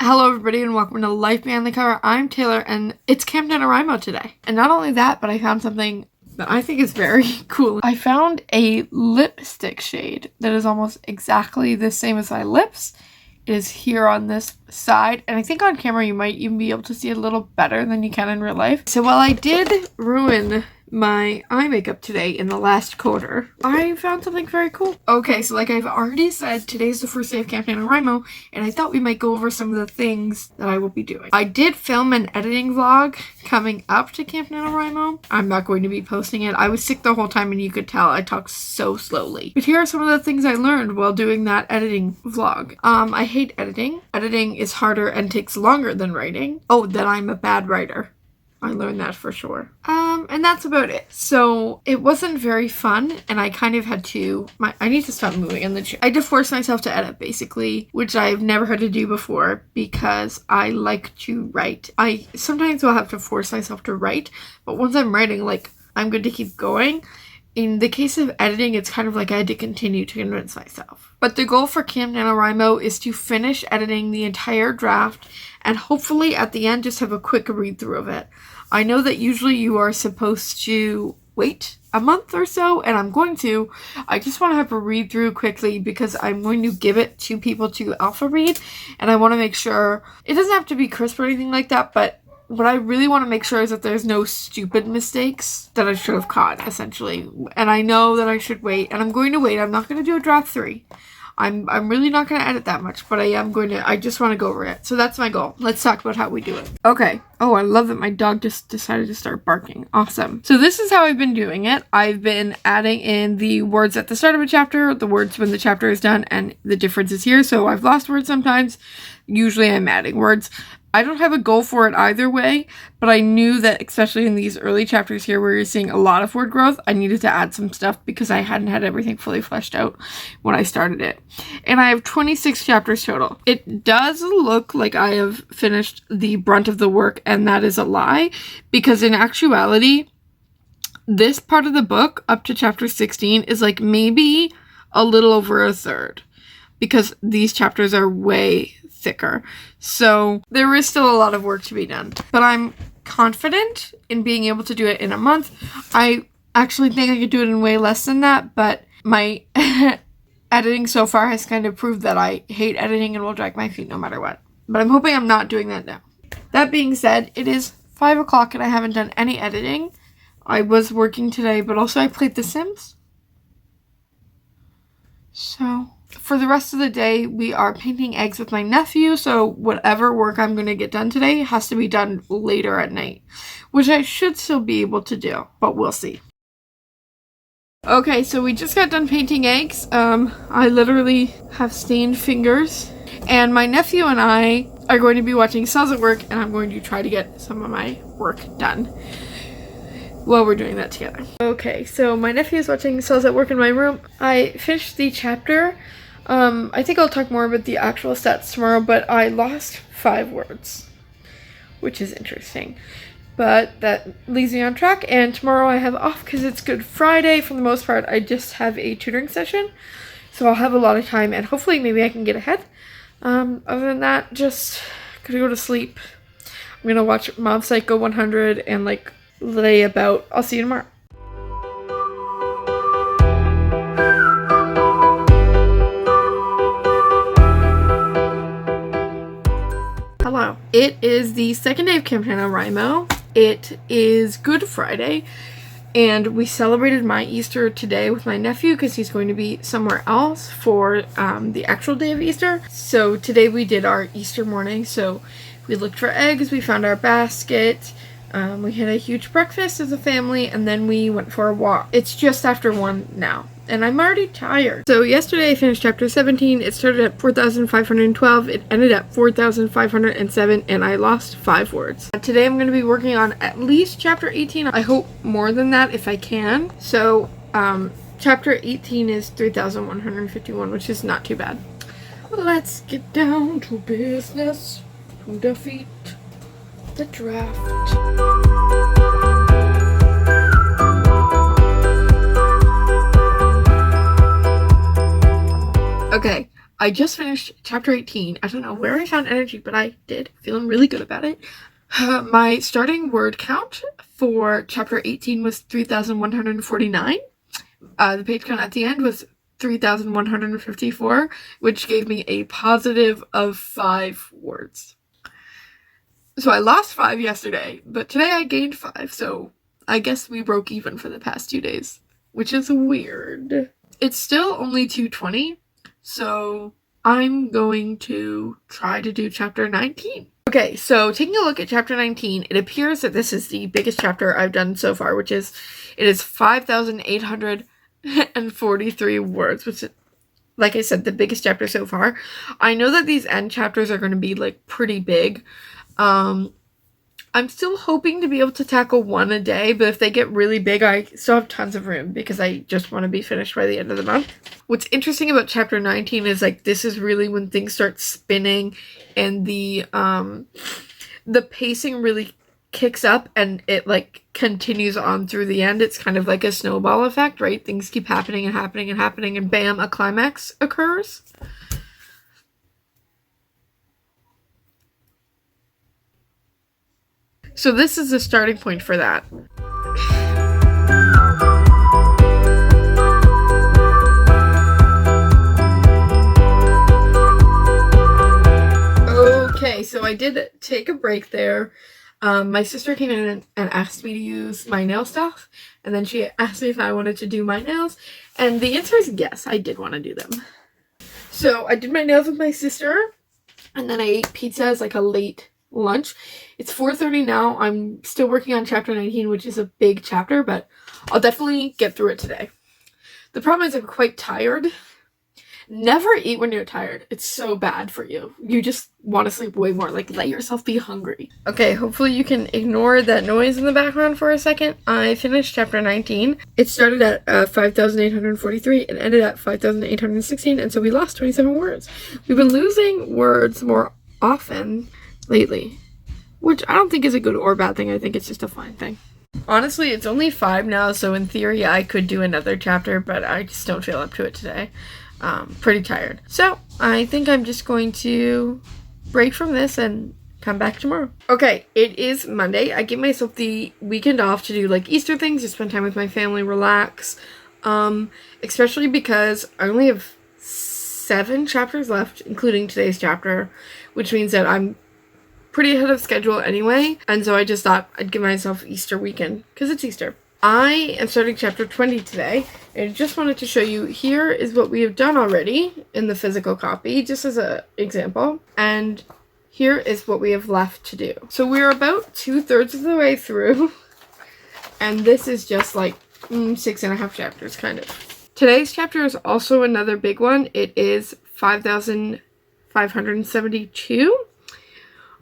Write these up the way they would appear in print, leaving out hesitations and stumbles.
Hello everybody and welcome to Life Behind the Cover. I'm Taylor and it's Camp NaNoWrimo today. And not only that, but I found something that I think is very cool. I found a lipstick shade that is almost exactly the same as my lips. It is here on this side, and I think on camera you might even be able to see it a little better than you can in real life. So while I did ruin my eye makeup today in the last quarter, I found something very cool. Okay, so like I've already said, today's the first day of Camp NaNoWrimo, and I thought we might go over some of the things that I will be doing. I did film an editing vlog coming up to Camp NaNoWrimo. I'm not going to be posting it. I was sick the whole time and you could tell I talked so slowly. But here are some of the things I learned while doing that editing vlog. I hate editing. Editing is harder and takes longer than writing. Oh, that I'm a bad writer. I learned that for sure. And that's about it. So it wasn't very fun, and I kind of had to, I need to stop moving in the chair. I had to force myself to edit, basically, which I've never had to do before because I like to write. I sometimes will have to force myself to write, but once I'm writing, like, I'm good to keep going. In the case of editing, it's kind of like I had to continue to convince myself. But the goal for Camp NaNoWrimo is to finish editing the entire draft and hopefully at the end just have a quick read through of it. I know that usually you are supposed to wait a month or so, and I'm going to. I just want to have a read through quickly because I'm going to give it to people to alpha read, and I want to make sure it doesn't have to be crisp or anything like that, but what I really want to make sure is that there's no stupid mistakes that I should have caught, essentially. And I know that I should wait, and I'm going to wait. I'm not going to do a draft 3. I'm really not going to edit that much, but I just want to go over it. So that's my goal. Let's talk about how we do it. Okay. Oh, I love that my dog just decided to start barking. Awesome. So this is how I've been doing it. I've been adding in the words at the start of a chapter, the words when the chapter is done, and the difference is here. So I've lost words sometimes. Usually I'm adding words. I don't have a goal for it either way, but I knew that especially in these early chapters here where you're seeing a lot of word growth, I needed to add some stuff because I hadn't had everything fully fleshed out when I started it. And I have 26 chapters total. It does look like I have finished the brunt of the work, and that is a lie, because in actuality, this part of the book up to chapter 16 is like maybe a little over a third, because these chapters are way thicker. So there is still a lot of work to be done, but I'm confident in being able to do it in a month. I actually think I could do it in way less than that, but my editing so far has kind of proved that I hate editing and will drag my feet no matter what. But I'm hoping I'm not doing that now. That being said, it is 5 o'clock and I haven't done any editing. I was working today, but also I played The Sims. So for the rest of the day, we are painting eggs with my nephew, so whatever work I'm going to get done today has to be done later at night, which I should still be able to do, but we'll see. Okay, so we just got done painting eggs. I literally have stained fingers, and my nephew and I are going to be watching Cells at Work, and I'm going to try to get some of my work done while we're doing that together. Okay, so my nephew is watching Cells at Work in my room. I finished the chapter. I think I'll talk more about the actual stats tomorrow, but I lost 5 words, which is interesting. But that leaves me on track, and tomorrow I have off because it's Good Friday. For the most part, I just have a tutoring session, so I'll have a lot of time, and hopefully maybe I can get ahead. Other than that, just gonna go to sleep. I'm gonna watch Mob Psycho 100 and like lay about. I'll see you tomorrow. Hello. It is the second day of Camp NaNoWrimo. It is Good Friday, and we celebrated my Easter today with my nephew because he's going to be somewhere else for the actual day of Easter. So today we did our Easter morning. So we looked for eggs, we found our basket, we had a huge breakfast as a family, and then we went for a walk. It's just after 1 now, and I'm already tired. So yesterday I finished chapter 17. It started at 4,512. It ended at 4,507, and I lost 5 words. Today I'm going to be working on at least chapter 18. I hope more than that if I can. So chapter 18 is 3,151, which is not too bad. Let's get down to business to defeat the draft. Okay, I just finished chapter 18. I don't know where I found energy, but I did. Feeling really good about it. My starting word count for chapter 18 was 3,149. The page count at the end was 3,154, which gave me a positive of 5 words. So I lost 5 yesterday, but today I gained 5, so I guess we broke even for the past 2 days, which is weird. It's still only 2:20, so I'm going to try to do chapter 19. Okay, so taking a look at chapter 19, it appears that this is the biggest chapter I've done so far, it is 5,843 words, which is, like I said, the biggest chapter so far. I know that these end chapters are going to be, like, pretty big. I'm still hoping to be able to tackle 1 a day, but if they get really big, I still have tons of room because I just want to be finished by the end of the month. What's interesting about chapter 19 is, like, this is really when things start spinning and the pacing really kicks up and it, like, continues on through the end. It's kind of like a snowball effect, right? Things keep happening and happening and happening, and bam, a climax occurs. So this is the starting point for that. Okay, so I did take a break there. My sister came in and asked me to use my nail stuff, and then she asked me if I wanted to do my nails, and the answer is yes, I did want to do them. So I did my nails with my sister, and then I ate pizza as like a late lunch. It's 4:30 now. I'm still working on chapter 19, which is a big chapter, but I'll definitely get through it today. The problem is I'm quite tired. Never eat when you're tired. It's so bad for you. You just want to sleep way more. Like, let yourself be hungry. Okay, hopefully you can ignore that noise in the background for a second. I finished chapter 19. It started at 5,843 and ended at 5,816, and so we lost 27 words. We've been losing words more often lately, which I don't think is a good or bad thing. I think it's just a fine thing. Honestly, it's only 5 now, so in theory I could do another chapter, but I just don't feel up to it today. Pretty tired. So I think I'm just going to break from this and come back tomorrow. Okay, it is Monday. I give myself the weekend off to do like Easter things, to spend time with my family, relax. Especially because I only have 7 chapters left, including today's chapter, which means that I'm pretty ahead of schedule anyway, and so I just thought I'd give myself Easter weekend, because it's Easter. I am starting chapter 20 today, and I just wanted to show you, here is what we have done already in the physical copy, just as an example, and here is what we have left to do. So we're about 2/3 of the way through, and this is just like 6.5 chapters, kind of. Today's chapter is also another big one. It is 5,572.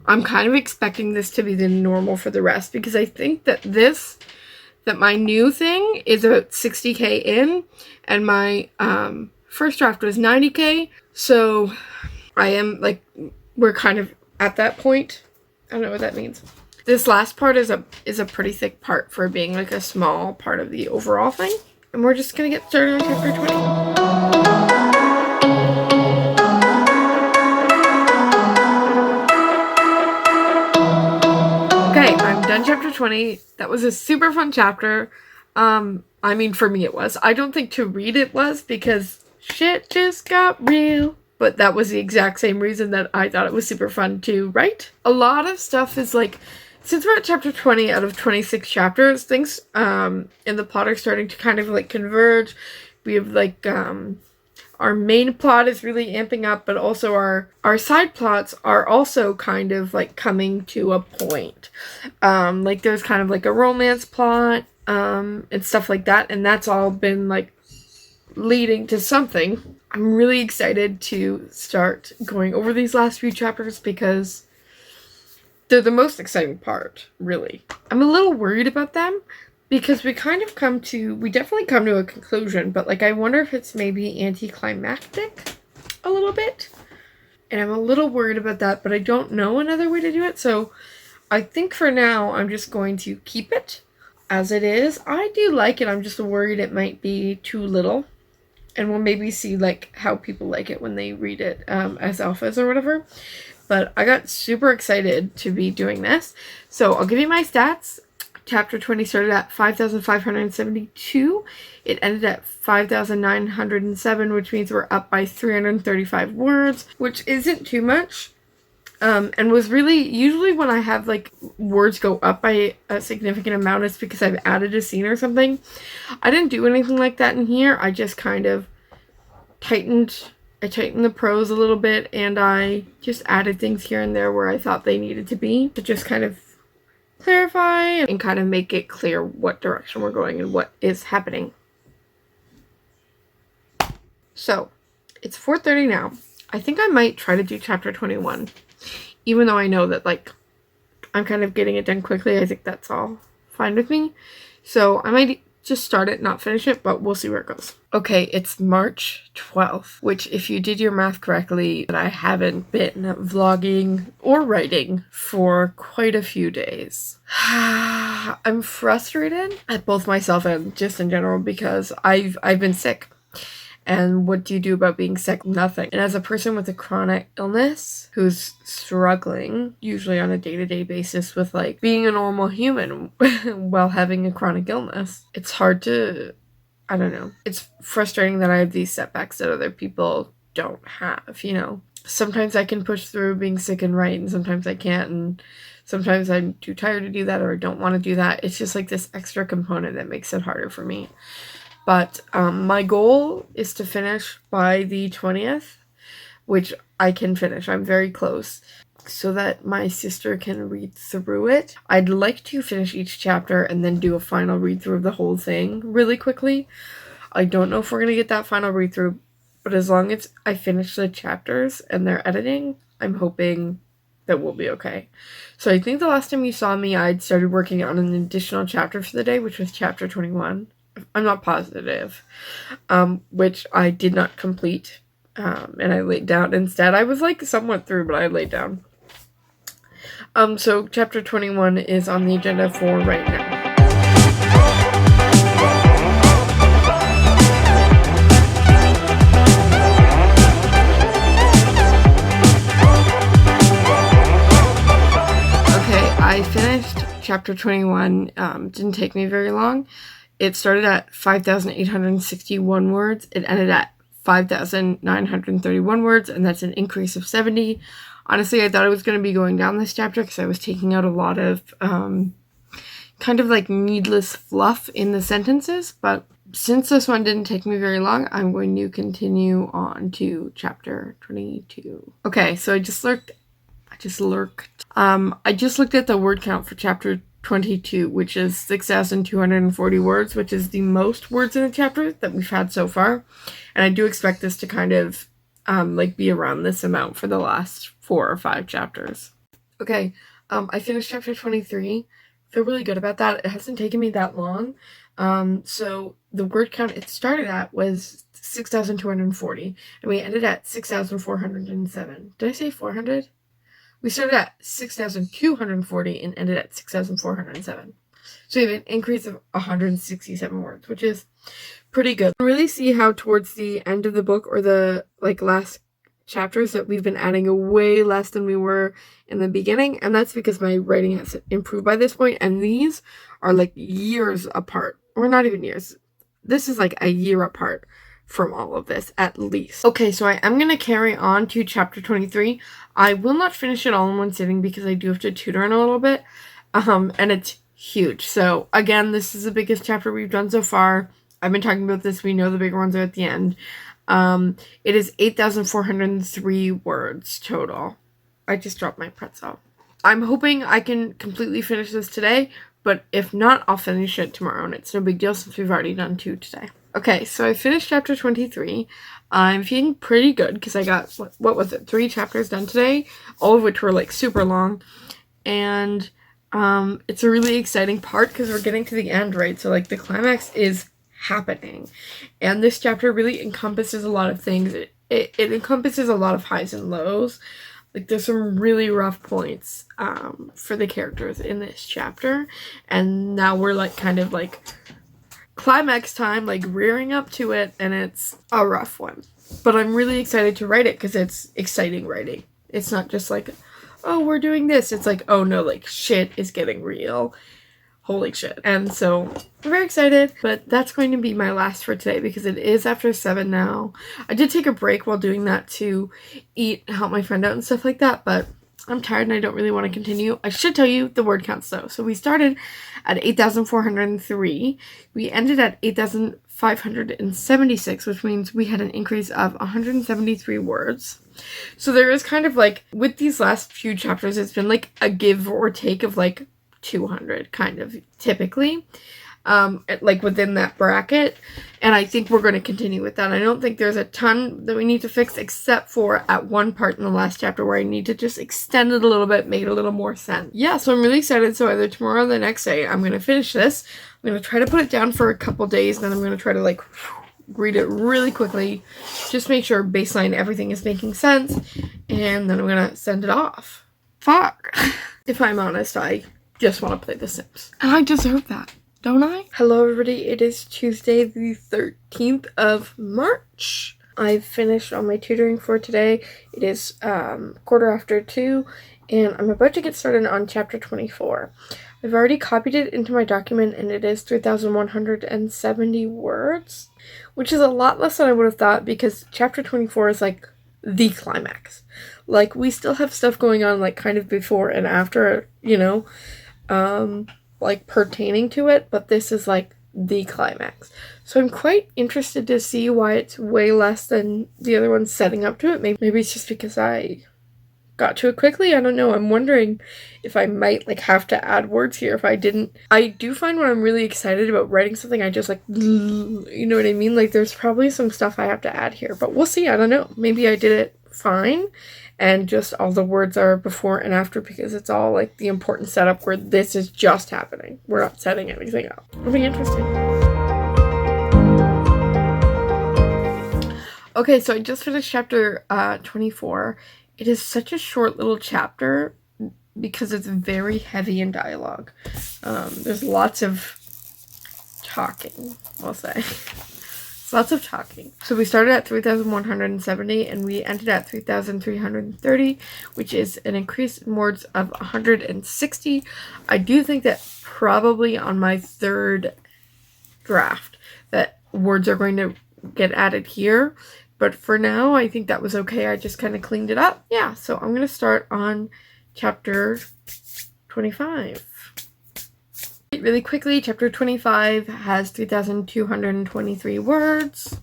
I'm kind of expecting this to be the normal for the rest, because I think that my new thing is about 60k in, and my first draft was 90k, so I am like, we're kind of at that point. I don't know what that means. This last part is a pretty thick part for being like a small part of the overall thing, and we're just gonna get started on chapter 20. Done chapter 20. That was a super fun chapter. I mean, for me it was. I don't think to read it was, because shit just got real. But that was the exact same reason that I thought it was super fun to write. A lot of stuff is like, since we're at chapter 20 out of 26 chapters, things in the plot are starting to kind of like converge. We have like our main plot is really amping up, but also our side plots are also kind of like coming to a point. Like there's kind of like a romance plot, and stuff like that, and that's all been like leading to something. I'm really excited to start going over these last few chapters because they're the most exciting part, really. I'm a little worried about them, because we definitely come to a conclusion, but like I wonder if it's maybe anticlimactic a little bit. And I'm a little worried about that, but I don't know another way to do it. So I think for now I'm just going to keep it as it is. I do like it. I'm just worried it might be too little. and we'll maybe see like how people like it when they read it as alphas or whatever. But I got super excited to be doing this. So I'll give you my stats. Chapter 20 started at 5,572. It ended at 5,907, which means we're up by 335 words, which isn't too much. And was really, usually when I have like words go up by a significant amount, it's because I've added a scene or something. I didn't do anything like that in here. I just kind of tightened the prose a little bit, and I just added things here and there where I thought they needed to be to just kind of clarify and kind of make it clear what direction we're going and what is happening. So, it's 4:30 now. I think I might try to do chapter 21. Even though I know that, like, I'm kind of getting it done quickly, I think that's all fine with me. So, I might just start it, not finish it, but we'll see where it goes. Okay, it's March 12th, which if you did your math correctly, I haven't been vlogging or writing for quite a few days. I'm frustrated at both myself and just in general because I've been sick. And what do you do about being sick? Nothing. And as a person with a chronic illness who's struggling, usually on a day-to-day basis with like being a normal human while having a chronic illness, it's hard to, I don't know. It's frustrating that I have these setbacks that other people don't have, you know. Sometimes I can push through being sick and write, and sometimes I can't, and sometimes I'm too tired to do that or don't want to do that. It's just like this extra component that makes it harder for me. But my goal is to finish by the 20th, which I can finish. I'm very close, so that my sister can read through it. I'd like to finish each chapter and then do a final read through of the whole thing really quickly. I don't know if we're going to get that final read through, but as long as I finish the chapters and their editing, I'm hoping that we'll be okay. So I think the last time you saw me, I'd started working on an additional chapter for the day, which was chapter 21. I'm not positive, which I did not complete, and I laid down instead. I was like somewhat through, but I laid down. So chapter 21 is on the agenda for right now. Okay, I finished chapter 21. Didn't take me very long. It started at 5,861 words. It ended at 5,931 words, and that's an increase of 70. Honestly, I thought I was going to be going down this chapter because I was taking out a lot of kind of like needless fluff in the sentences, but since this one didn't take me very long, I'm going to continue on to chapter 22. Okay, so I just looked at the word count for chapter 22, which is 6,240 words, which is the most words in a chapter that we've had so far. And I do expect this to kind of like be around this amount for the last 4 or 5 chapters. Okay, I finished chapter 23. Feel really good about that. It hasn't taken me that long. So the word count it started at was 6,240, and we ended at 6,407. Did I say 400? We started at 6,240 and ended at 6,407. So we have an increase of 167 words, which is pretty good. I really see how towards the end of the book or the like last chapters that we've been adding way less than we were in the beginning, and that's because my writing has improved by this point, and these are like years apart, or not even years. This is like a year apart from all of this, at least. Okay, so I am going to carry on to chapter 23. I will not finish it all in one sitting because I do have to tutor in a little bit, and it's huge. So again, this is the biggest chapter we've done so far. I've been talking about this. We know the bigger ones are at the end. It is 8,403 words total. I just dropped my pretzel. I'm hoping I can completely finish this today, but if not, I'll finish it tomorrow, and it's no big deal since we've already done 2 today. Okay, so I finished chapter 23. I'm feeling pretty good because I got, what was it, 3 chapters done today, all of which were like super long, and it's a really exciting part because we're getting to the end, right? So like the climax is happening, and this chapter really encompasses a lot of things. It encompasses a lot of highs and lows. Like there's some really rough points for the characters in this chapter, and now we're like kind of like climax time, like rearing up to it, and it's a rough one. But I'm really excited to write it because it's exciting writing. It's not just like, oh, we're doing this. It's like, oh no, like shit is getting real. Holy shit. And so I'm very excited, but that's going to be my last for today because it is after 7 now. I did take a break while doing that to eat, help my friend out and stuff like that, but I'm tired and I don't really want to continue. I should tell you the word counts though. So we started at 8,403. We ended at 8,576, which means we had an increase of 173 words. So there is kind of like, with these last few chapters, it's been like a give or take of like 200 kind of typically, like within that bracket, and I think we're going to continue with that. I don't think there's a ton that we need to fix except for at one part in the last chapter where I need to just extend it a little bit, make it a little more sense. Yeah, so I'm really excited. So either tomorrow or the next day I'm going to finish this. I'm going to try to put it down for a couple days, then I'm going to try to like read it really quickly, just make sure baseline everything is making sense, and then I'm going to send it off. Fuck. If I'm honest, I just want to play The Sims. And I deserve that, don't I? Hello everybody, it is Tuesday the 13th of March. I've finished all my tutoring for today. It is 2:15, and I'm about to get started on chapter 24. I've already copied it into my document and it is 3,170 words, which is a lot less than I would have thought because chapter 24 is like the climax. Like we still have stuff going on like kind of before and after, you know, like pertaining to it, but this is like the climax. So I'm quite interested to see why it's way less than the other ones setting up to it. Maybe it's just because I got to it quickly. I don't know. I'm wondering if I might like have to add words here if I didn't. I do find when I'm really excited about writing something, I just like, you know what I mean? Like there's probably some stuff I have to add here, but we'll see. I don't know. Maybe I did it fine and just all the words are before and after because it's all like the important setup where this is just happening. We're not setting anything up. It'll be interesting. Okay, so I just finished chapter 24. It is such a short little chapter because it's very heavy in dialogue. There's lots of talking, I'll say. Lots of talking. So we started at 3,170 and we ended at 3,330, which is an increase in words of 160. I do think that probably on my third draft that words are going to get added here. But for now, I think that was okay. I just kind of cleaned it up. Yeah, so I'm going to start on chapter 25. Really quickly, chapter 25 has 3,223 words.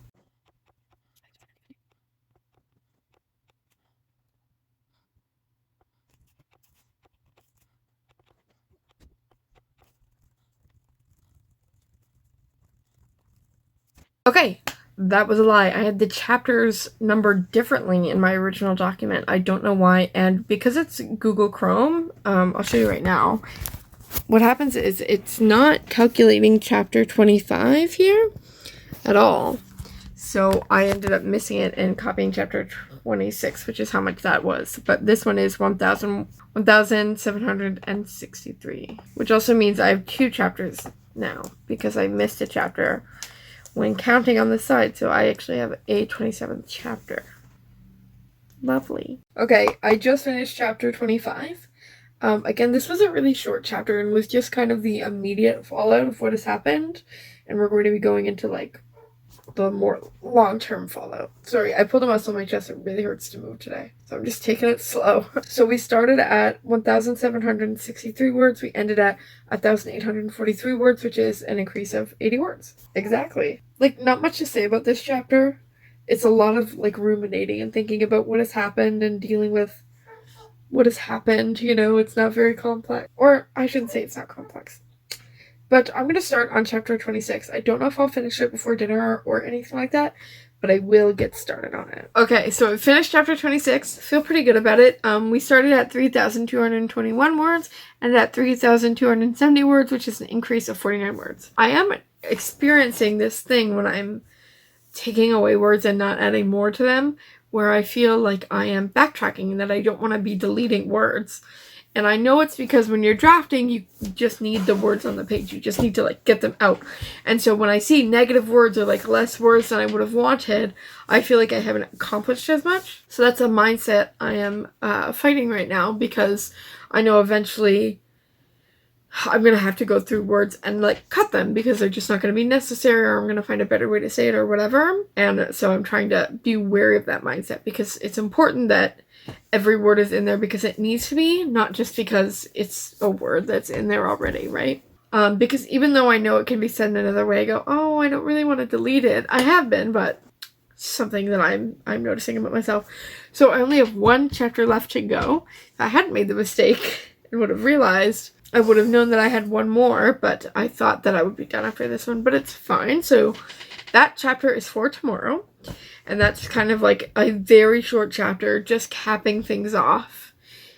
Okay, that was a lie. I had the chapters numbered differently in my original document. I don't know why, and because it's Google Chrome, I'll show you right now. What happens is it's not calculating chapter 25 here at all. So I ended up missing it and copying chapter 26, which is how much that was. But this one is 1,763, which also means I have 2 chapters now because I missed a chapter when counting on the side. So I actually have a 27th chapter. Lovely. Okay, I just finished chapter 25. Again, this was a really short chapter and was just kind of the immediate fallout of what has happened. And we're going to be going into, like, the more long-term fallout. Sorry, I pulled a muscle in my chest. It really hurts to move today. So I'm just taking it slow. So we started at 1,763 words. We ended at 1,843 words, which is an increase of 80 words. Exactly. Like, not much to say about this chapter. It's a lot of, like, ruminating and thinking about what has happened and dealing with what has happened, you know. It's not very complex. Or I shouldn't say it's not complex. But I'm going to start on chapter 26. I don't know if I'll finish it before dinner or anything like that, but I will get started on it. Okay, so I finished chapter 26. Feel pretty good about it. We started at 3,221 words and at 3,270 words, which is an increase of 49 words. I am experiencing this thing when I'm taking away words and not adding more to them, where I feel like I am backtracking and that I don't want to be deleting words. And I know it's because when you're drafting, you just need the words on the page. You just need to like get them out. And so when I see negative words or like less words than I would have wanted, I feel like I haven't accomplished as much. So that's a mindset I am fighting right now, because I know eventually I'm going to have to go through words and like cut them because they're just not going to be necessary, or I'm going to find a better way to say it or whatever. And so I'm trying to be wary of that mindset, because it's important that every word is in there because it needs to be, not just because it's a word that's in there already, right? Because even though I know it can be said in another way, I go, oh, I don't really want to delete it. I have been, but something that I'm noticing about myself. So I only have one chapter left to go. If I hadn't made the mistake and would have realized, I would have known that I had one more, but I thought that I would be done after this one, but it's fine. So that chapter is for tomorrow, and that's kind of like a very short chapter, just capping things off.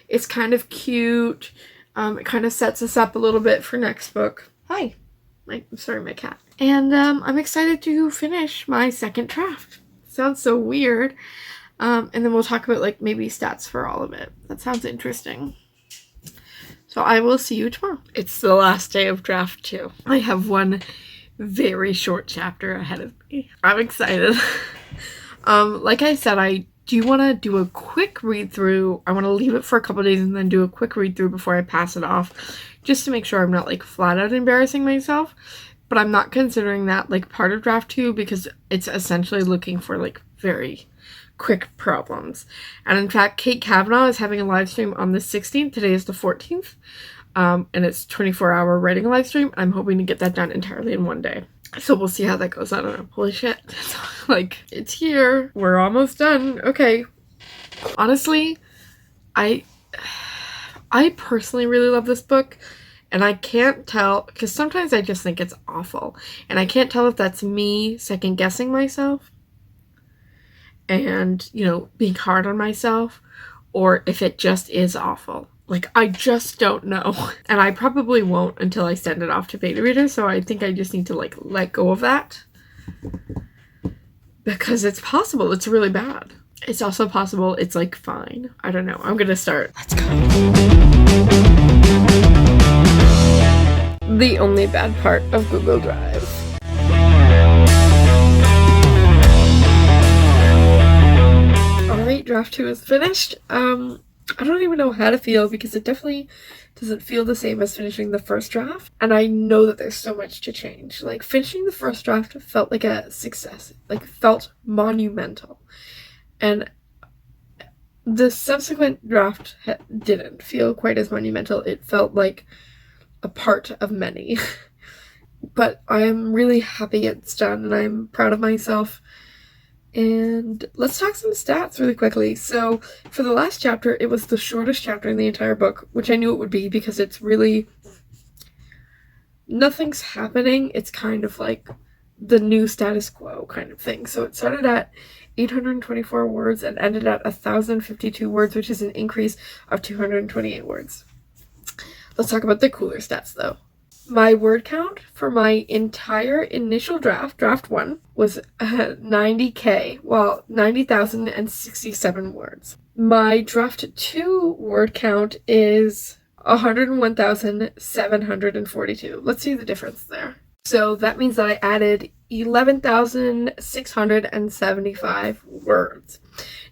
It's kind of cute. It kind of sets us up a little bit for next book. Hi. I'm sorry, my cat. And I'm excited to finish my second draft. Sounds so weird. And then we'll talk about like maybe stats for all of it. That sounds interesting. So I will see you tomorrow. It's the last day of draft 2. I have one very short chapter ahead of me. I'm excited. Like I said, I do want to do a quick read through. I want to leave it for a couple days and then do a quick read through before I pass it off, just to make sure I'm not like flat out embarrassing myself. But I'm not considering that like part of draft 2, because it's essentially looking for like very quick problems. And in fact, Kate Kavanaugh is having a live stream on the 16th. Today is the 14th. And it's 24-hour writing live stream. I'm hoping to get that done entirely in one day. So we'll see how that goes. I don't know. Holy shit. Like, it's here. We're almost done. Okay. Honestly, I personally really love this book. And I can't tell, because sometimes I just think it's awful. And I can't tell if that's me second guessing myself and, you know, being hard on myself, or if it just is awful. Like, I just don't know. And I probably won't until I send it off to beta readers, so I think I just need to, like, let go of that. Because it's possible it's really bad. It's also possible it's, like, fine. I don't know. I'm gonna start. Let's go. The only bad part of Google Drive. Alright, draft 2 is finished. I don't even know how to feel, because it definitely doesn't feel the same as finishing the first draft. And I know that there's so much to change. Like, finishing the first draft felt like a success. Like, felt monumental. And the subsequent draft didn't feel quite as monumental. It felt like a part of many. But I am really happy it's done, and I'm proud of myself. And let's talk some stats really quickly. So for the last chapter, it was the shortest chapter in the entire book, which I knew it would be, because it's really, nothing's happening. It's kind of like the new status quo kind of thing. So it started at 824 words and ended at 1,052 words, which is an increase of 228 words. Let's talk about the cooler stats though. My word count for my entire initial draft 1, was 90,000, well, 90,067 words. My draft 2 word count is 101,742. Let's see the difference there. So that means that I added 11,675 words.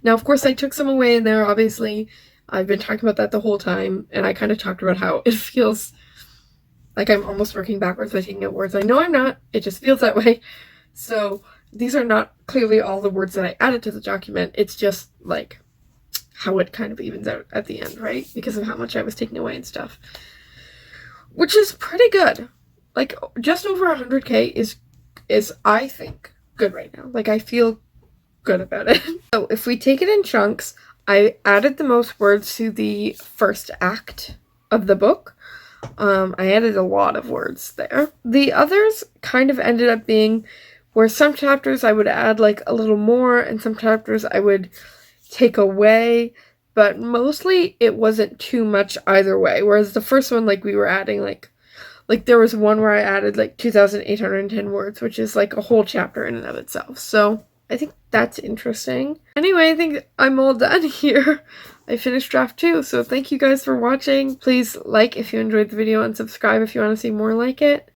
Now, of course, I took some away in there, obviously. I've been talking about that the whole time, and I kind of talked about how it feels like I'm almost working backwards by taking out words. I know I'm not. It just feels that way. So these are not clearly all the words that I added to the document. It's just like how it kind of evens out at the end, right? Because of how much I was taking away and stuff. Which is pretty good. Like, just over 100K is I think, good right now. Like, I feel good about it. So if we take it in chunks, I added the most words to the first act of the book. I added a lot of words there. The others kind of ended up being where some chapters I would add like a little more, and some chapters I would take away, but mostly it wasn't too much either way. Whereas the first one, like, we were adding like there was one where I added like 2,810 words, which is like a whole chapter in and of itself. So I think that's interesting. Anyway, I think I'm all done here. I finished draft 2, so thank you guys for watching. Please like if you enjoyed the video and subscribe if you want to see more like it.